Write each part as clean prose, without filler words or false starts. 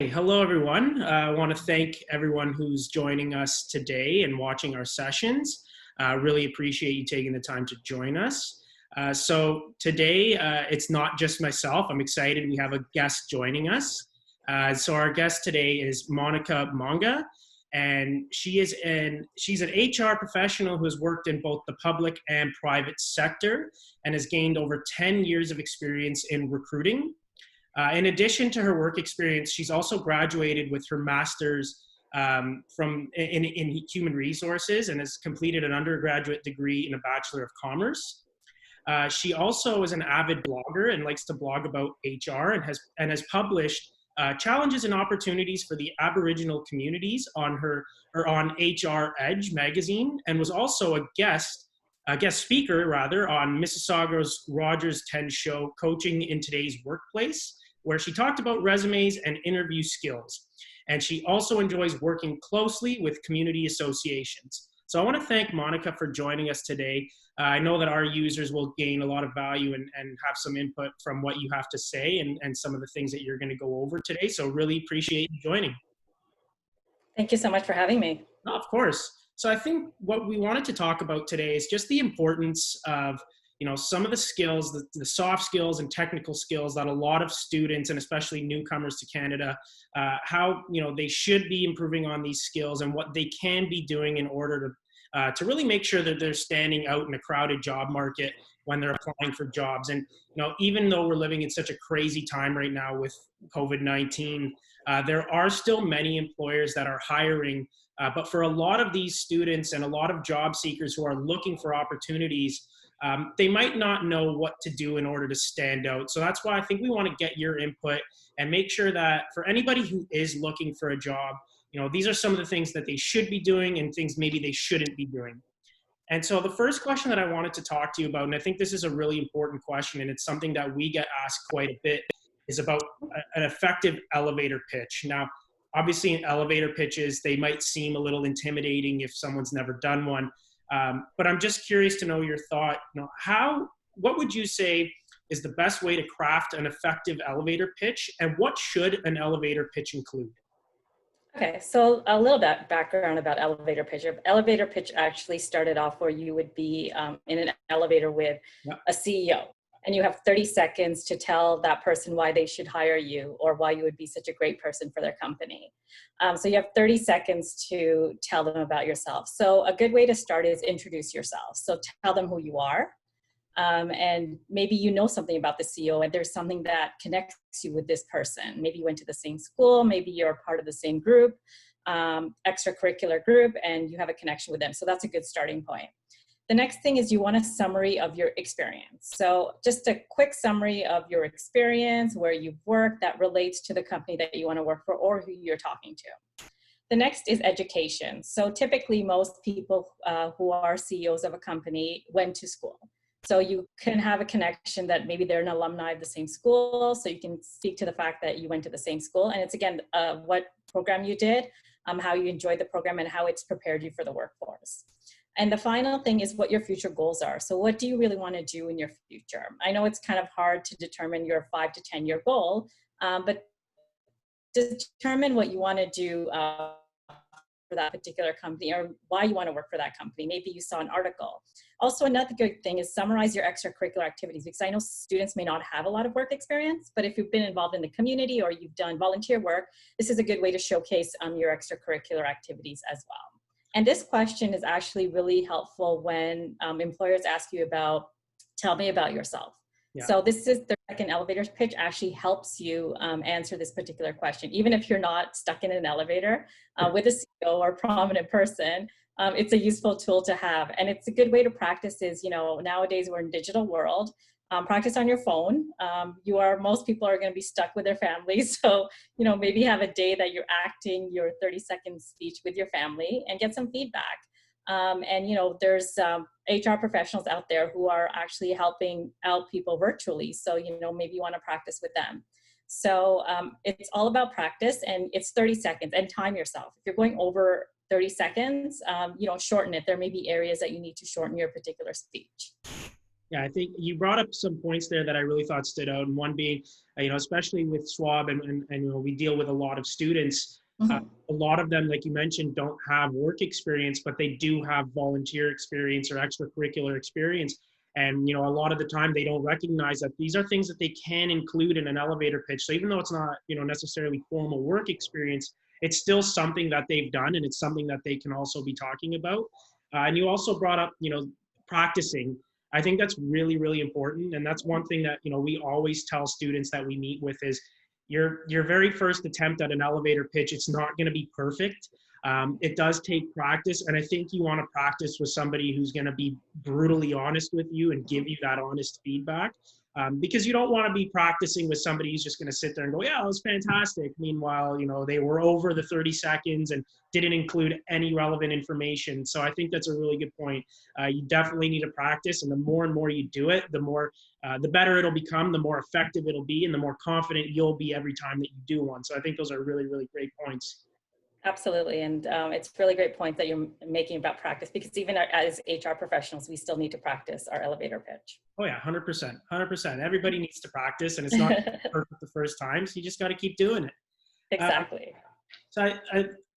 Hey, hello, everyone. I want to thank everyone who's joining us today and watching our sessions. Really appreciate you taking the time to join us. So today, it's not just myself. I'm excited. We have a guest joining us. So our guest today is Monika Monga, and she's an HR professional who has worked in both the public and private sector and has gained over 10 years of experience in recruiting. In addition to her work experience, she's also graduated with her master's in human resources and has completed an undergraduate degree in a Bachelor of Commerce. She also is an avid blogger and likes to blog about HR and has published challenges and opportunities for the Aboriginal communities on HREdge magazine, and was also a guest speaker rather on Mississauga Rogers 10 show Coaching in Today's Workplace, where she talked about resumes and interview skills. And she also enjoys working closely with community associations. So I want to thank Monika for joining us today. I know that our users will gain a lot of value and have some input from what you have to say and some of the things that you're going to go over today. So really appreciate you joining. Thank you so much for having me. No, of course. So I think what we wanted to talk about today is just the importance of some of the skills, the soft skills and technical skills that a lot of students and especially newcomers to Canada, how they should be improving on these skills and what they can be doing in order to really make sure that they're standing out in a crowded job market when they're applying for jobs. And even though we're living in such a crazy time right now with COVID-19, there are still many employers that are hiring. But for a lot of these students and a lot of job seekers who are looking for opportunities, they might not know what to do in order to stand out. So that's why I think we want to get your input and make sure that for anybody who is looking for a job, these are some of the things that they should be doing and things maybe they shouldn't be doing. And so the first question that I wanted to talk to you about, and I think this is a really important question, and it's something that we get asked quite a bit, is about an effective elevator pitch. Now, obviously in elevator pitches, they might seem a little intimidating if someone's never done one. But I'm just curious to know your thought. What would you say is the best way to craft an effective elevator pitch, and what should an elevator pitch include? Okay, so a little bit background about elevator pitch. Elevator pitch actually started off where you would be in an elevator with a CEO, and you have 30 seconds to tell that person why they should hire you or why you would be such a great person for their company. So you have 30 seconds to tell them about yourself. So a good way to start is introduce yourself. So tell them who you are. And maybe you know something about the CEO and there's something that connects you with this person. Maybe you went to the same school, maybe you're part of the same group, extracurricular group, and you have a connection with them. So that's a good starting point. The next thing is you want a summary of your experience. So just a quick summary of your experience, where you've worked that relates to the company that you want to work for or who you're talking to. The next is education. So typically most people who are CEOs of a company went to school. So you can have a connection that maybe they're an alumni of the same school. So you can speak to the fact that you went to the same school. And it's again, what program you did, how you enjoyed the program and how it's prepared you for the workforce. And the final thing is what your future goals are. So what do you really want to do in your future? I know it's kind of hard to determine your 5 to 10 year goal, but determine what you want to do for that particular company or why you want to work for that company. Maybe you saw an article. Also, another good thing is summarize your extracurricular activities, because I know students may not have a lot of work experience, but if you've been involved in the community or you've done volunteer work, this is a good way to showcase your extracurricular activities as well. And this question is actually really helpful when employers ask you about, tell me about yourself. Yeah. So this is the second elevator pitch actually helps you answer this particular question. Even if you're not stuck in an elevator with a CEO or prominent person, it's a useful tool to have. And it's a good way to practice is, nowadays we're in a digital world. Practice on your phone. Most people are going to be stuck with their families. So, maybe have a day that you're acting your 30-second speech with your family and get some feedback. There's HR professionals out there who are actually helping out people virtually. So, maybe you want to practice with them. So it's all about practice, and it's 30 seconds, and time yourself. If you're going over 30 seconds, shorten it. There may be areas that you need to shorten your particular speech. Yeah, I think you brought up some points there that I really thought stood out. And one being, especially with Swob, and we deal with a lot of students. Uh, Mhm. a lot of them, like you mentioned, don't have work experience, but they do have volunteer experience or extracurricular experience. And a lot of the time they don't recognize that these are things that they can include in an elevator pitch. So even though it's not, necessarily formal work experience, it's still something that they've done, and it's something that they can also be talking about. And you also brought up, practicing. I think that's really, really important. And that's one thing that, we always tell students that we meet with is your very first attempt at an elevator pitch, it's not going to be perfect. It does take practice. And I think you want to practice with somebody who's going to be brutally honest with you and give you that honest feedback. Because you don't want to be practicing with somebody who's just going to sit there and go, yeah, it was fantastic. Meanwhile, they were over the 30 seconds and didn't include any relevant information. So I think that's a really good point. You definitely need to practice, and the more you do it, the better it'll become, the more effective it'll be, and the more confident you'll be every time that you do one. So I think those are really, really great points. Absolutely. And it's a really great point that you're making about practice, because even as HR professionals, we still need to practice our elevator pitch. Oh yeah, 100%, 100%. Everybody needs to practice, and it's not perfect the first time, so you just got to keep doing it. Exactly. So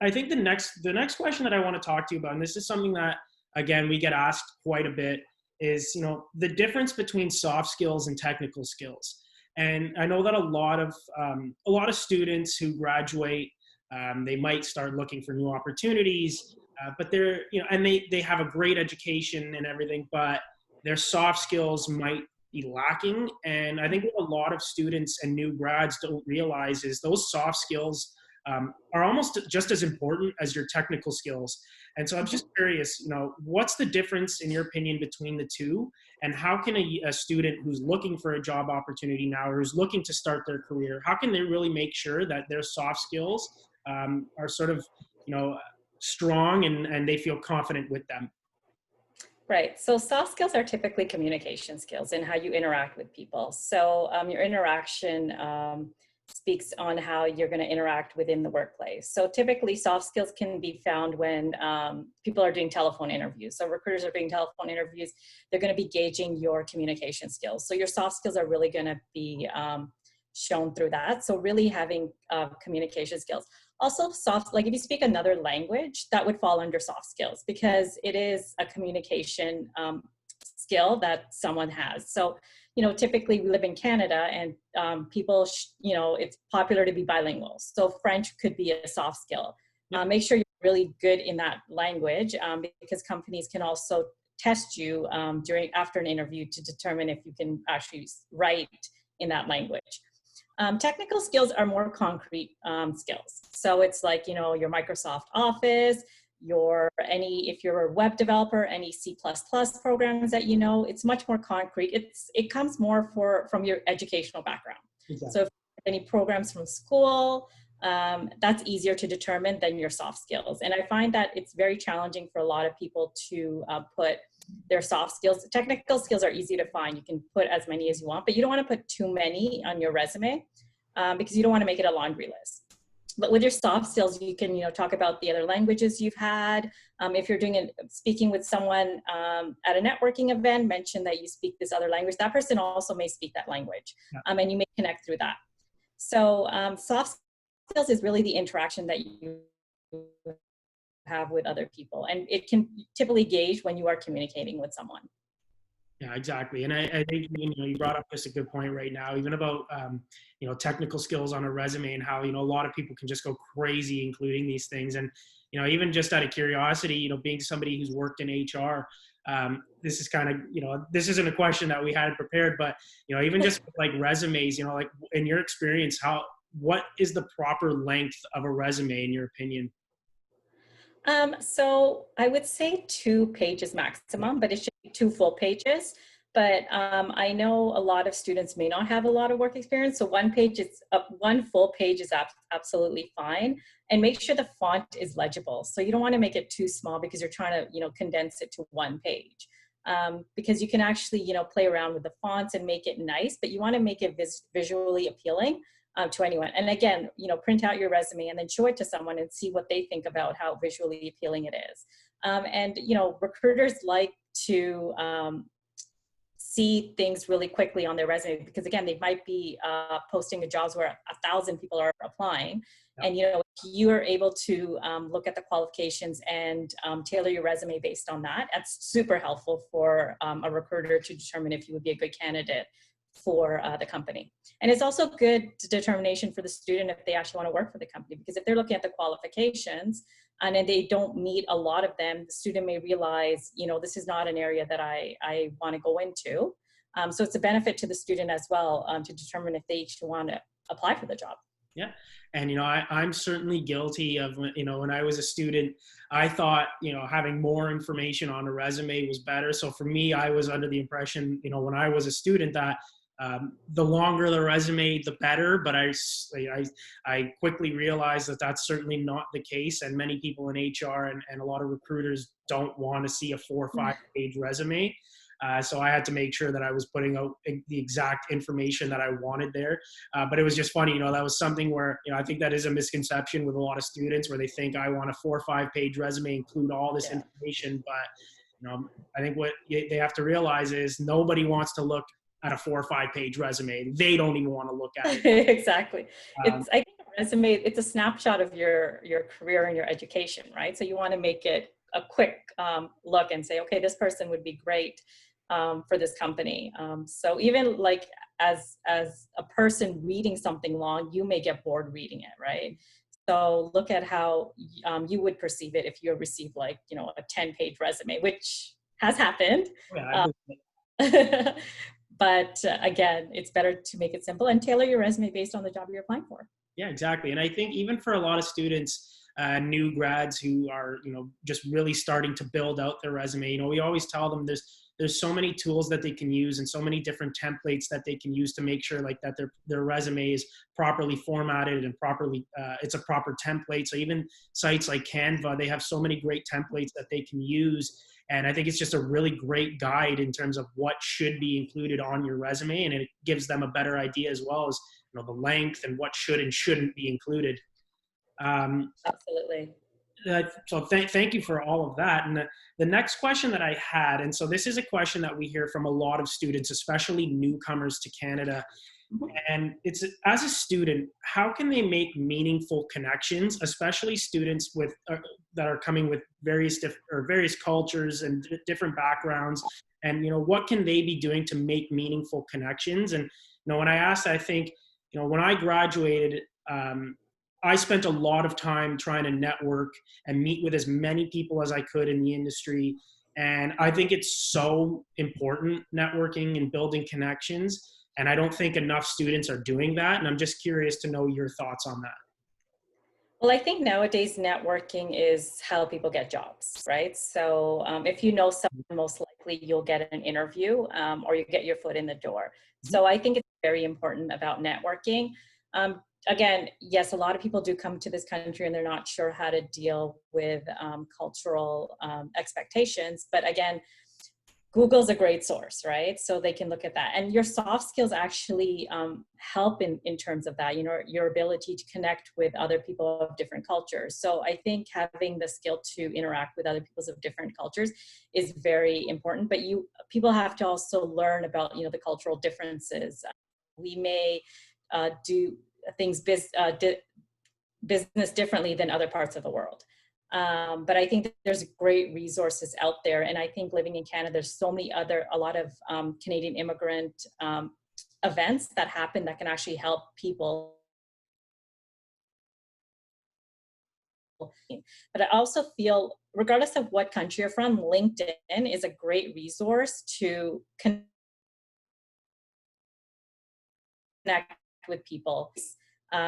I think the next question that I want to talk to you about, and this is something that, again, we get asked quite a bit, is the difference between soft skills and technical skills. And I know that a lot of students who graduate, they might start looking for new opportunities, but they're and they have a great education and everything, but their soft skills might be lacking. And I think what a lot of students and new grads don't realize is those soft skills are almost just as important as your technical skills. And so I'm just curious, what's the difference in your opinion between the two, and how can a student who's looking for a job opportunity now, or who's looking to start their career, how can they really make sure that their soft skills are sort of, strong, and they feel confident with them? Right. So soft skills are typically communication skills and how you interact with people. So your interaction speaks on how you're going to interact within the workplace. So typically soft skills can be found when people are doing telephone interviews. So recruiters are doing telephone interviews. They're going to be gauging your communication skills. So your soft skills are really going to be shown through that. So really having communication skills. Also like if you speak another language, that would fall under soft skills, because it is a communication skill that someone has. So, typically we live in Canada, and people, it's popular to be bilingual. So French could be a soft skill. Make sure you're really good in that language, because companies can also test you after an interview to determine if you can actually write in that language. Technical skills are more concrete skills. So it's like, your Microsoft Office, if you're a web developer, any C++ programs that it's much more concrete. It comes more from your educational background. Exactly. So if any programs from school, that's easier to determine than your soft skills. And I find that it's very challenging for a lot of people to put their soft skills. Technical skills are easy to find. You can put as many as you want, but you don't want to put too many on your resume because you don't want to make it a laundry list. But with your soft skills, you can, talk about the other languages you've had. If you're speaking with someone at a networking event, mention that you speak this other language. That person also may speak that language, and you may connect through that. So soft skills is really the interaction that you have with other people, and it can typically gauge when you are communicating with someone. Yeah, exactly. And I think, you brought up just a good point right now, even about, technical skills on a resume, and how, a lot of people can just go crazy including these things. And, even just out of curiosity, being somebody who's worked in HR, this is kind of, this isn't a question that we had prepared, but, even just like resumes, like in your experience, what is the proper length of a resume in your opinion? So I would say 2 pages maximum, but it should be 2 full pages. But I know a lot of students may not have a lot of work experience, so 1 full page is absolutely fine. And make sure the font is legible. So you don't want to make it too small, because you're trying to, condense it to 1 page. Because you can actually, play around with the fonts and make it nice, but you want to make it visually appealing to anyone. And again, print out your resume and then show it to someone and see what they think about how visually appealing it is. And recruiters like to see things really quickly on their resume, because again, they might be posting jobs where 1,000 people are applying. Yeah. And, you know, if you are able to look at the qualifications and tailor your resume based on that, that's super helpful for a recruiter to determine if you would be a good candidate for the company. And it's also good determination for the student if they actually want to work for the company, because if they're looking at the qualifications and then they don't meet a lot of them, the student may realize, you know, this is not an area that I want to go into. So it's a benefit to the student as well to determine if they actually want to apply for the job. Yeah. And, you know, I'm certainly guilty of, you know, when I was a student, I thought, you know, having more information on a resume was better. So for me, I was under the impression, you know, when I was a student that the longer the resume, the better. But I quickly realized that that's certainly not the case. And many people in HR and a lot of recruiters don't want to see a 4 or 5 page resume. So I had to make sure that I was putting out the exact information that I wanted there. But it was just funny, you know, that was something where, you know, I think that is a misconception with a lot of students where they think I want a 4 or 5 page resume, include all this information. But, you know, I think what they have to realize is nobody wants to look at a 4 or 5 page resume. They don't even want to look at it. Exactly. I think a resume, it's a snapshot of your career and your education, right? So you want to make it a quick look and say, okay, this person would be great for this company. So even like as a person reading something long, you may get bored reading it, right? So look at how you would perceive it if you received like, you know, a 10-page resume, which has happened. Yeah, But again, it's better to make it simple and tailor your resume based on the job you're applying for. Yeah, exactly. And I think even for a lot of students, new grads who are, you know, just really starting to build out their resume, you know, we always tell them there's so many tools that they can use and so many different templates that they can use to make sure like that their resume is properly formatted and properly, it's a proper template. So even sites like Canva, they have so many great templates that they can use. And I think it's just a really great guide in terms of what should be included on your resume. And it gives them a better idea as well as, you know, the length and what should and shouldn't be included. Absolutely. So thank you for all of that. And the next question that I had, and so this is a question that we hear from a lot of students, especially newcomers to Canada. And it's, as a student, how can they make meaningful connections, especially students with that are coming with various cultures and different backgrounds? And, you know, what can they be doing to make meaningful connections? And, you know, when I asked, I think, you know, when I graduated, I spent a lot of time trying to network and meet with as many people as I could in the industry. And I think it's so important, networking and building connections. And I don't think enough students are doing that. And I'm just curious to know your thoughts on that. Well, I think nowadays networking is how people get jobs, right? So if you know someone, most likely you'll get an interview or you get your foot in the door. So I think it's very important about networking. Again, yes, a lot of people do come to this country and they're not sure how to deal with cultural expectations. But again, Google's a great source, right? So they can look at that. And your soft skills actually help in terms of that, you know, your ability to connect with other people of different cultures. So I think having the skill to interact with other people of different cultures is very important, but people have to also learn about, you know, the cultural differences. We may do things business differently than other parts of the world. But I think that there's great resources out there. And I think living in Canada, there's a lot of Canadian immigrant events that happen that can actually help people. But I also feel, regardless of what country you're from, LinkedIn is a great resource to connect with people.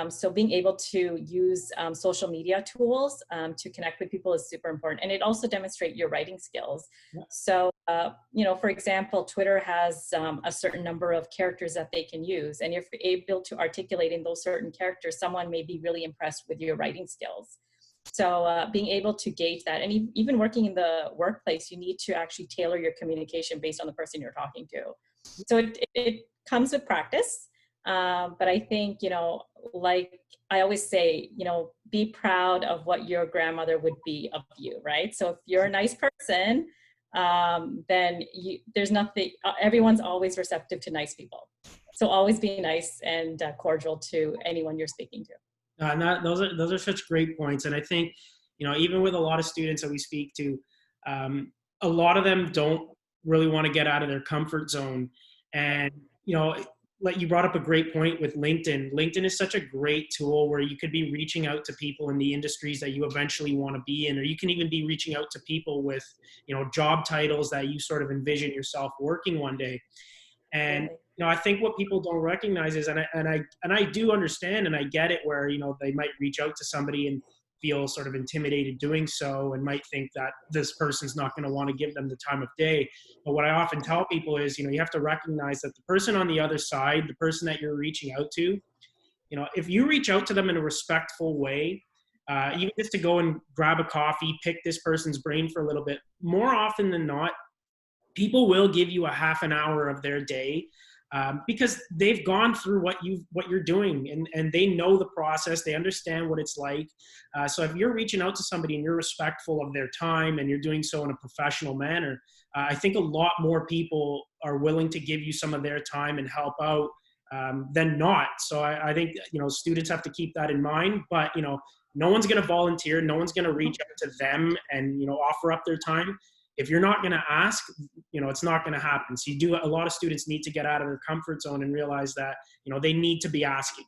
So being able to use social media tools to connect with people is super important. And it also demonstrates your writing skills. Yeah. So, you know, for example, Twitter has a certain number of characters that they can use. And if you're able to articulate in those certain characters, someone may be really impressed with your writing skills. So being able to gauge that, and even working in the workplace, you need to actually tailor your communication based on the person you're talking to. So it comes with practice. But I think, you know, like I always say, you know, be proud of what your grandmother would be of you, right? So if you're a nice person, then there's nothing, everyone's always receptive to nice people. So always be nice and cordial to anyone you're speaking to. And those are such great points. And I think, even with a lot of students that we speak to, a lot of them don't really want to get out of their comfort zone. And, like you brought up a great point with LinkedIn. LinkedIn is such a great tool where you could be reaching out to people in the industries that you eventually want to be in, or you can even be reaching out to people with, job titles that you sort of envision yourself working one day. And, I think what people don't recognize is, and I do understand, and I get it, where, they might reach out to somebody and feel sort of intimidated doing so, and might think that this person's not going to want to give them the time of day. But what I often tell people is, you have to recognize that the person on the other side, the person that you're reaching out to, if you reach out to them in a respectful way, even just to go and grab a coffee, pick this person's brain for a little bit, more often than not, people will give you a half an hour of their day, because they've gone through what you're doing, and they know the process. They understand what it's like. So if you're reaching out to somebody and you're respectful of their time and you're doing so in a professional manner, I think a lot more people are willing to give you some of their time and help out than not. So I think, students have to keep that in mind. But, no one's going to volunteer. No one's going to reach out to them and, offer up their time. If you're not going to ask, it's not going to happen. So a lot of students need to get out of their comfort zone and realize that, they need to be asking.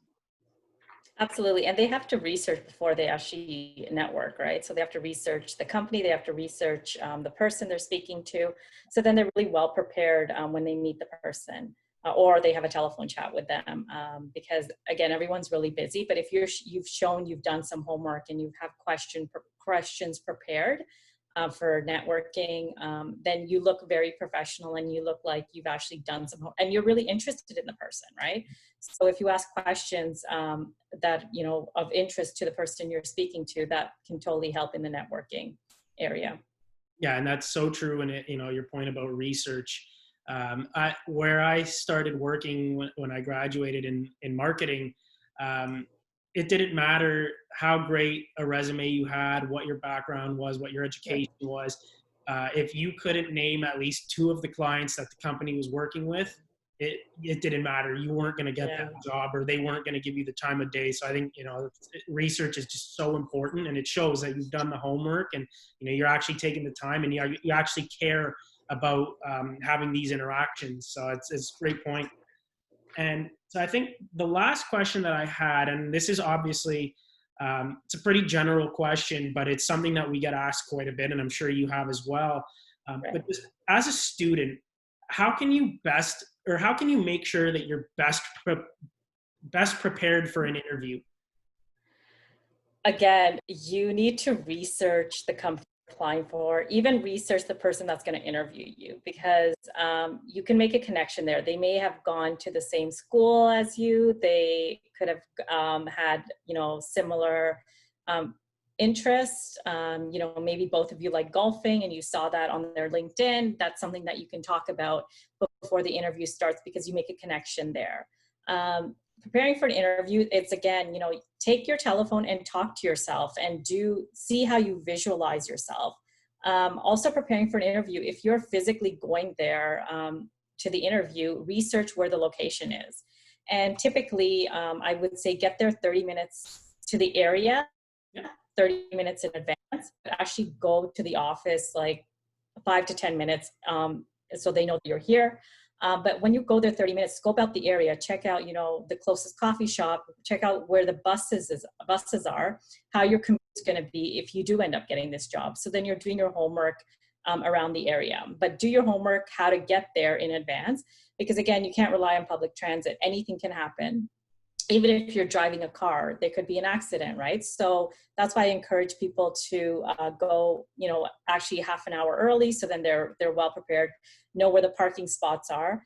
Absolutely. And they have to research before they actually network, right? So they have to research the company, they have to research the person they're speaking to. So then they're really well prepared when they meet the person, or they have a telephone chat with them. Because again, everyone's really busy, but if you've shown you've done some homework and you have questions prepared, for networking, then you look very professional and you look like you've actually done some, and you're really interested in the person, right? So if you ask questions that, of interest to the person you're speaking to, that can totally help in the networking area. Yeah, and that's so true. And your point about research, where I started working when I graduated in marketing, it didn't matter how great a resume you had, what your background was, what your education was. If you couldn't name at least 2 of the clients that the company was working with, it didn't matter. You weren't going to get that job, or they weren't going to give you the time of day. So I think, research is just so important, and it shows that you've done the homework, and, you're actually taking the time, and you actually care about having these interactions. So it's a great point. And so I think the last question that I had, and this is obviously, it's a pretty general question, but it's something that we get asked quite a bit, and I'm sure you have as well. But just, as a student, how can you make sure that you're best prepared for an interview? Again, you need to research the company applying for, even research the person that's going to interview you, because you can make a connection there. They may have gone to the same school as you. They could have had, similar interests. Maybe both of you like golfing and you saw that on their LinkedIn. That's something that you can talk about before the interview starts, because you make a connection there. Preparing for an interview, it's again, take your telephone and talk to yourself and see how you visualize yourself. Also preparing for an interview, if you're physically going there to the interview, research where the location is. And typically, I would say get there 30 minutes to the area, 30 minutes in advance, but actually go to the office like 5 to 10 minutes so they know that you're here. But when you go there 30 minutes, scope out the area, check out, the closest coffee shop, check out where the buses are, how your commute is going to be if you do end up getting this job. So then you're doing your homework around the area. But do your homework how to get there in advance, because again, you can't rely on public transit. Anything can happen. Even if you're driving a car, there could be an accident, right? So that's why I encourage people to go, actually half an hour early, so then they're well prepared, know where the parking spots are.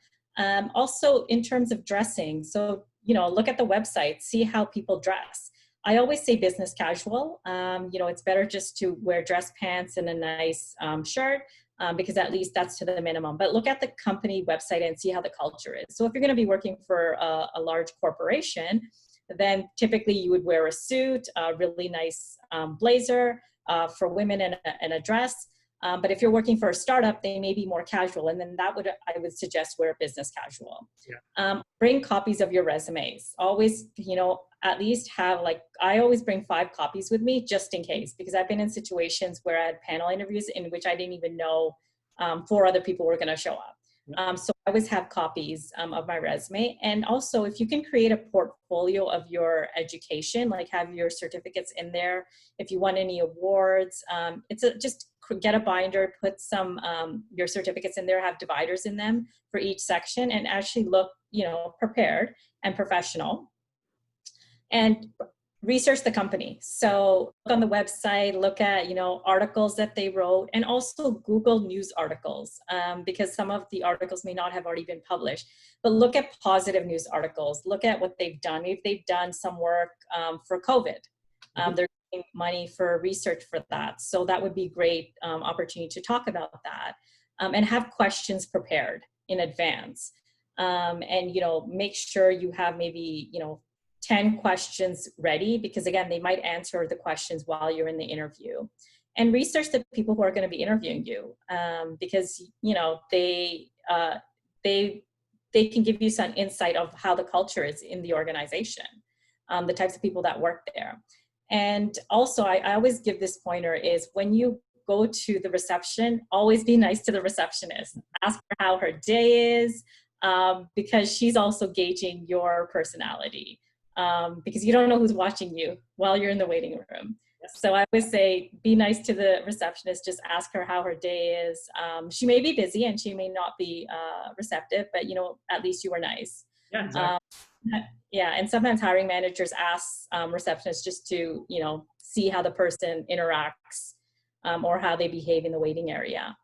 Also, in terms of dressing, so look at the website, see how people dress. I always say business casual. It's better just to wear dress pants and a nice shirt. Because at least that's to the minimum. But look at the company website and see how the culture is. So if you're going to be working for a large corporation, then typically you would wear a suit, a really nice blazer, for women and a dress. But if you're working for a startup, they may be more casual. And then I would suggest wear business casual. Yeah. Bring copies of your resumes. Always, at least have I always bring 5 copies with me just in case, because I've been in situations where I had panel interviews in which I didn't even know 4 other people were going to show up. So I always have copies of my resume. And also, if you can create a portfolio of your education, like have your certificates in there. If you won any awards, just get a binder, put some your certificates in there, have dividers in them for each section, and actually look, prepared and professional. And research the company. So look on the website, look at, articles that they wrote, and also Google news articles, because some of the articles may not have already been published, but look at positive news articles, look at what they've done. If they've done some work for COVID, they're getting money for research for that. So that would be a great opportunity to talk about that, and have questions prepared in advance. And, make sure you have maybe, 10 questions ready, because again, they might answer the questions while you're in the interview. And research the people who are going to be interviewing you, because they can give you some insight of how the culture is in the organization, the types of people that work there. And also, I always give this pointer is when you go to the reception, always be nice to the receptionist. Ask her how her day is, because she's also gauging your personality. Because you don't know who's watching you while you're in the waiting room. So I always say, be nice to the receptionist, just ask her how her day is. She may be busy and she may not be receptive, but at least you were nice. Yeah, exactly. And sometimes hiring managers ask receptionists just to, see how the person interacts or how they behave in the waiting area.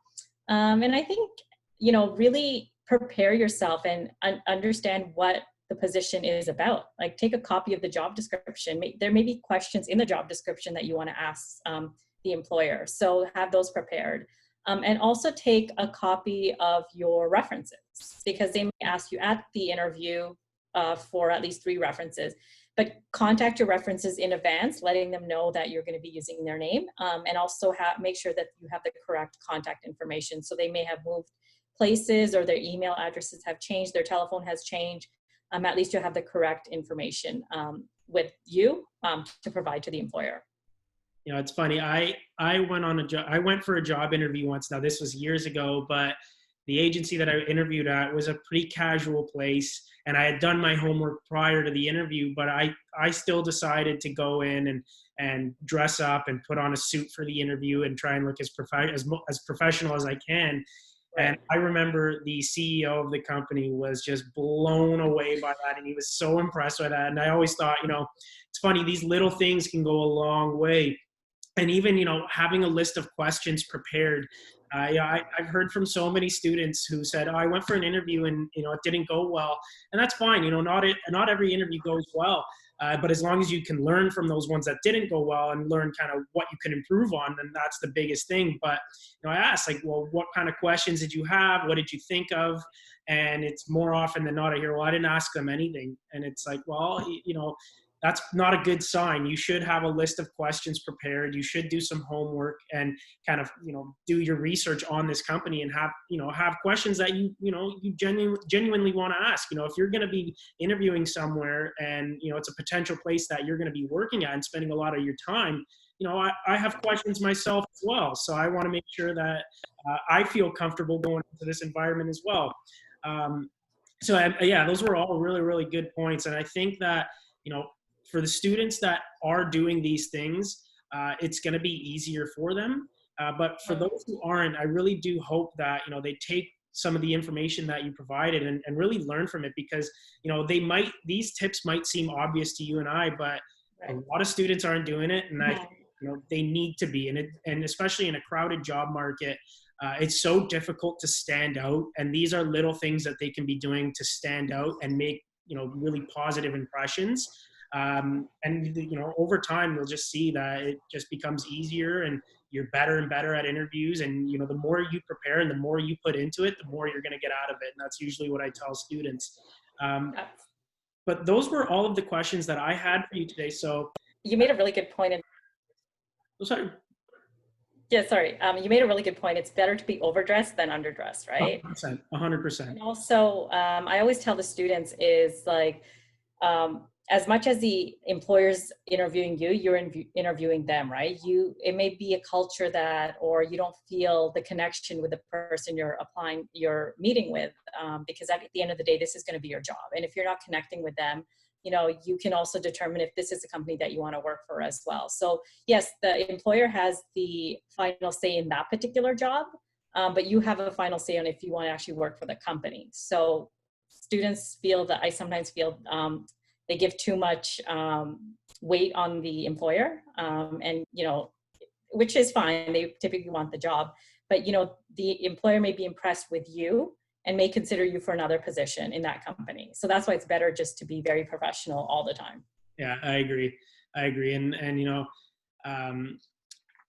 And I think, really prepare yourself and understand what the position is about. Like, take a copy of the job description. There may be questions in the job description that you want to ask the employer. So have those prepared. And also take a copy of your references, because they may ask you at the interview for at least 3 references. But contact your references in advance, letting them know that you're going to be using their name, and also make sure that you have the correct contact information. So they may have moved places, or their email addresses have changed, their telephone has changed. At least you have the correct information with you to provide to the employer. It's funny. I went for a job interview once. Now, this was years ago, but the agency that I interviewed at was a pretty casual place, and I had done my homework prior to the interview, but I still decided to go in and dress up and put on a suit for the interview and try and look as professional as I can. And I remember the CEO of the company was just blown away by that, and he was so impressed by that. And I always thought, it's funny, these little things can go a long way. And even, having a list of questions prepared. I've heard from so many students who said, I went for an interview and, it didn't go well. And that's fine. Not every interview goes well. But as long as you can learn from those ones that didn't go well and learn kind of what you can improve on, then that's the biggest thing. But, I asked, well, what kind of questions did you have? What did you think of? And it's more often than not, I hear, well, I didn't ask them anything. And it's like, well, that's not a good sign. You should have a list of questions prepared. You should do some homework and kind of, do your research on this company and have questions that you genuinely want to ask. If you're going to be interviewing somewhere and, it's a potential place that you're going to be working at and spending a lot of your time, I have questions myself as well. So I want to make sure that I feel comfortable going into this environment as well. Those were all really, really good points. And I think that, for the students that are doing these things, it's going to be easier for them. But for those who aren't, I really do hope that, they take some of the information that you provided and really learn from it, because, these tips might seem obvious to you and I, but a lot of students aren't doing it. And I think, they need to be. And especially in a crowded job market, it's so difficult to stand out. And these are little things that they can be doing to stand out and make, really positive impressions. Over time, you'll just see that it just becomes easier and you're better and better at interviews. And, the more you prepare and the more you put into it, the more you're going to get out of it. And that's usually what I tell students. But those were all of the questions that I had for you today. So you made a really good point. Sorry. Yeah, sorry. You made a really good point. It's better to be overdressed than underdressed, right? 100%, 100%. And also, I always tell the students is like, as much as the employer's interviewing you, you're interviewing them, right? It may be a culture that, or you don't feel the connection with the person you're meeting with, because at the end of the day, this is going to be your job. And if you're not connecting with them, you can also determine if this is a company that you want to work for as well. So yes, the employer has the final say in that particular job, but you have a final say on if you want to actually work for the company. So students I sometimes feel they give too much weight on the employer, and which is fine. They typically want the job, but the employer may be impressed with you and may consider you for another position in that company. So that's why it's better just to be very professional all the time. Yeah, I agree. And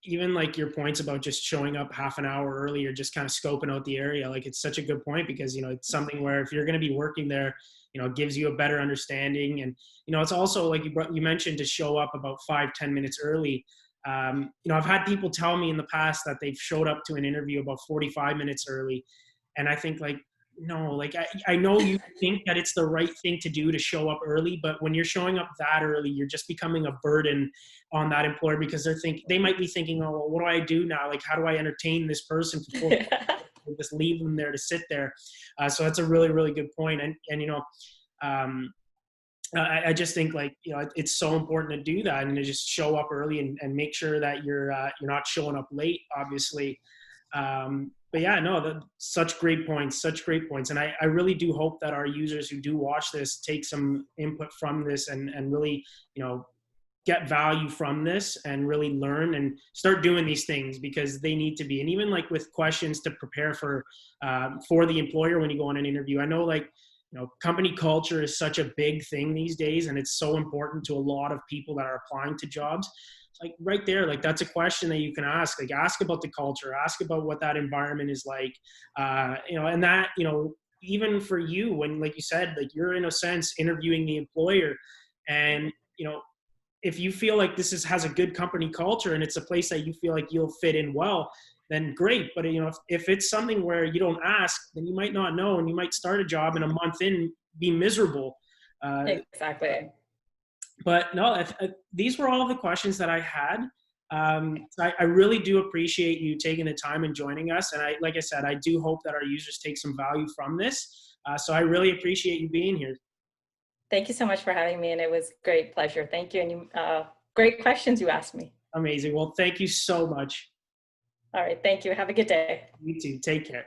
even like your points about just showing up half an hour early or just kind of scoping out the area, like it's such a good point, because it's something where if you're going to be working there, it gives you a better understanding. And it's also like you mentioned, to show up about 5-10 minutes early. I've had people tell me in the past that they've showed up to an interview about 45 minutes early, and I think like, no, like I know you think that it's the right thing to do to show up early, but when you're showing up that early, you're just becoming a burden on that employer, because they might be thinking, oh, well, what do I do now? Like, how do I entertain this person for 4 just leave them there to sit there? So that's a really, really good point. I just think like, it's so important to do that and to just show up early and make sure that you're not showing up late, obviously. But yeah, no, such great points. And I really do hope that our users who do watch this take some input from this and really, get value from this and really learn and start doing these things, because they need to be. And even like with questions to prepare for the employer when you go on an interview, I know like, company culture is such a big thing these days, and it's so important to a lot of people that are applying to jobs. Like right there, like that's a question that you can ask. Like ask about the culture, ask about what that environment is like, and that, even for you, when, like you said, like you're in a sense interviewing the employer, and if you feel like this has a good company culture and it's a place that you feel like you'll fit in well, then great. But if it's something where you don't ask, then you might not know, and you might start a job in a month in, be miserable. Exactly. But no, these were all the questions that I had. I really do appreciate you taking the time and joining us. And like I said, I do hope that our users take some value from this. So I really appreciate you being here. Thank you so much for having me. And it was a great pleasure. Thank you. And great questions you asked me. Amazing. Well, thank you so much. All right. Thank you. Have a good day. You too. Take care.